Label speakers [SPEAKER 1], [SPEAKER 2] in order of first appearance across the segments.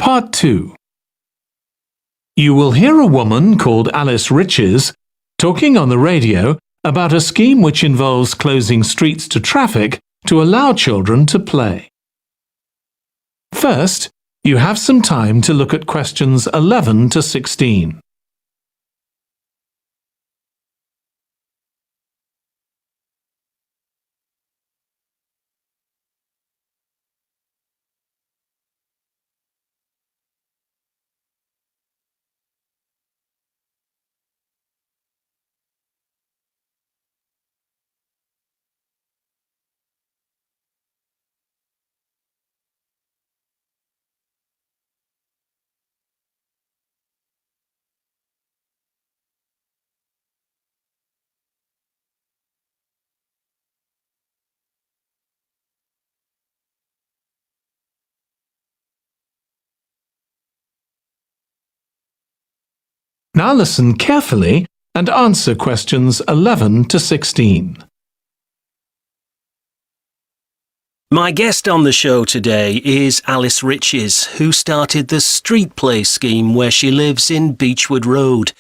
[SPEAKER 1] Part 2. You will hear a woman called Alice Riches talking on the radio about a scheme which involves closing streets to traffic to allow children to play. First, you have some time to look at questions 11 to 16. Now listen carefully and answer questions 11 to 16.
[SPEAKER 2] My guest on the show today is Alice Riches, who started the Street Play scheme where she lives in Beechwood Road.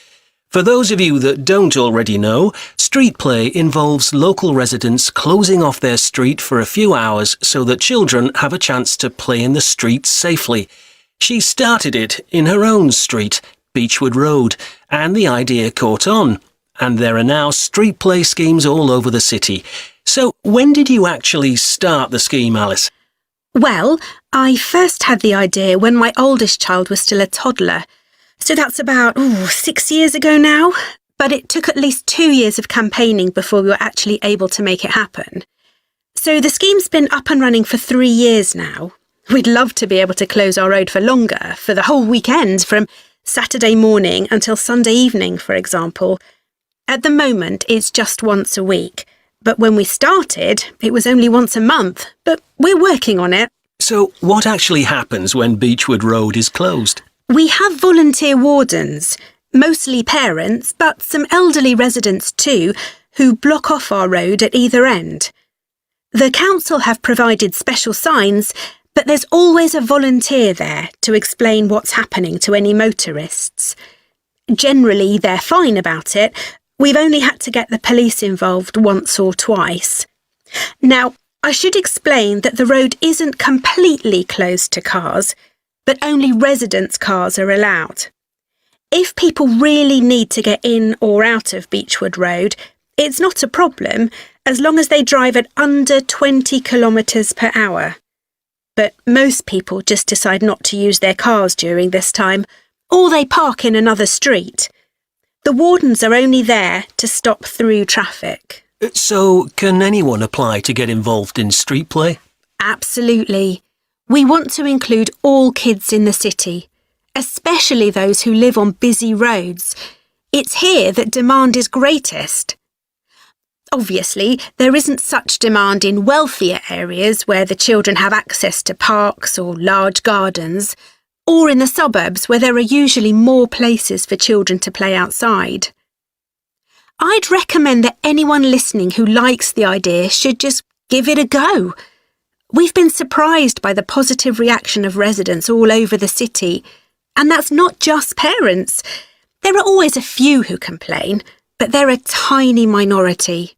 [SPEAKER 2] For those of you that don't already know, Street Play involves local residents closing off their street for a few hours so that children have a chance to play in the street safely. She started it in her own street, Beechwood Road, and the idea caught on. And there are now street play schemes all over the city. So when did you actually start the scheme, Alice?
[SPEAKER 3] Well, I first had the idea when my oldest child was still a toddler. So that's about 6 years ago now. But it took at least 2 years of campaigning before we were actually able to make it happen. So the scheme's been up and running for 3 years now. We'd love to be able to close our road for longer, for the whole weekend, from Saturday morning until Sunday evening, for example. At the moment, it's just once a week. But when we started, it was only once a month. But we're working on it.
[SPEAKER 2] So what actually happens when Beechwood Road is closed?
[SPEAKER 3] We have volunteer wardens, mostly parents, but some elderly residents too, who block off our road at either end. The council have provided special signs, but there's always a volunteer there to explain what's happening to any motorists. Generally, they're fine about it. We've only had to get the police involved once or twice. Now, I should explain that the road isn't completely closed to cars, but only residents' cars are allowed. If people really need to get in or out of Beechwood Road, it's not a problem as long as they drive at under 20 kilometres per hour. But most people just decide not to use their cars during this time, or they park in another street. The wardens are only there to stop through traffic.
[SPEAKER 2] So can anyone apply to get involved in street play?
[SPEAKER 3] Absolutely. We want to include all kids in the city, especially those who live on busy roads. It's here that demand is greatest. Obviously, there isn't such demand in wealthier areas where the children have access to parks or large gardens, or in the suburbs where there are usually more places for children to play outside. I'd recommend that anyone listening who likes the idea should just give it a go. We've been surprised by the positive reaction of residents all over the city, and that's not just parents. There are always a few who complain, but they're a tiny minority.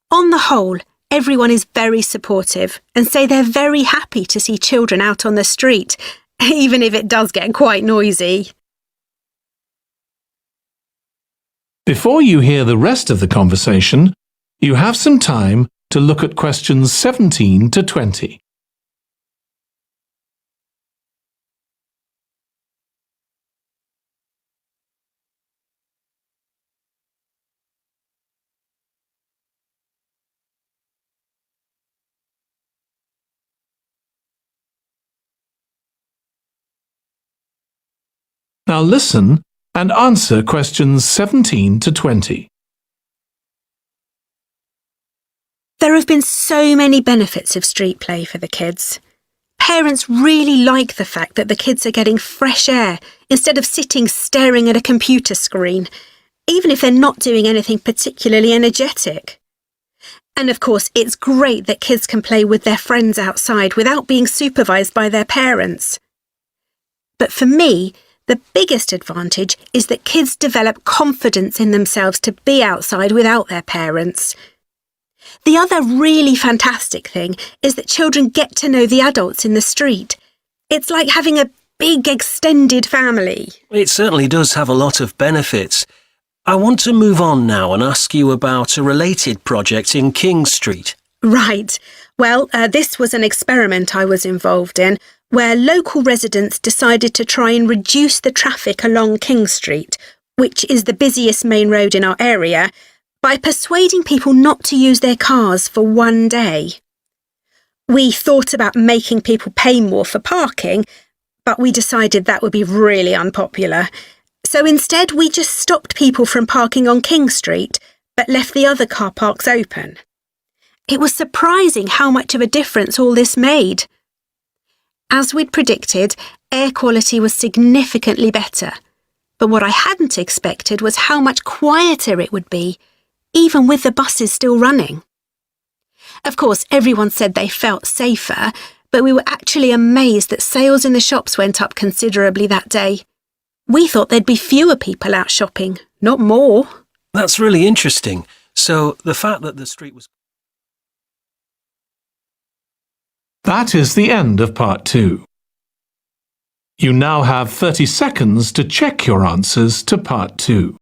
[SPEAKER 3] On the whole, everyone is very supportive and say they're very happy to see children out on the street, even if it does get quite noisy.
[SPEAKER 1] Before you hear the rest of the conversation, you have some time to look at questions 17 to 20. Now listen and answer questions 17 to 20.
[SPEAKER 3] There have been so many benefits of street play for the kids. Parents really like the fact that the kids are getting fresh air instead of sitting staring at a computer screen, even if they're not doing anything particularly energetic. And of course, it's great that kids can play with their friends outside without being supervised by their parents. But for me, the biggest advantage is that kids develop confidence in themselves to be outside without their parents. The other really fantastic thing is that children get to know the adults in the street. It's like having a big extended family.
[SPEAKER 2] It certainly does have a lot of benefits. I want to move on now and ask you about a related project in King Street.
[SPEAKER 3] Right. Well, this was an experiment I was involved in, where local residents decided to try and reduce the traffic along King Street, which is the busiest main road in our area, by persuading people not to use their cars for one day. We thought about making people pay more for parking, but we decided that would be really unpopular. So instead, we just stopped people from parking on King Street, but left the other car parks open. It was surprising how much of a difference all this made. As we'd predicted, air quality was significantly better. But what I hadn't expected was how much quieter it would be, even with the buses still running. Of course, everyone said they felt safer, but we were actually amazed that sales in the shops went up considerably that day. We thought there'd be fewer people out shopping, not more.
[SPEAKER 2] That's really interesting. So the fact that the street was...
[SPEAKER 1] That is the end of part 2. You now have 30 seconds to check your answers to part 2.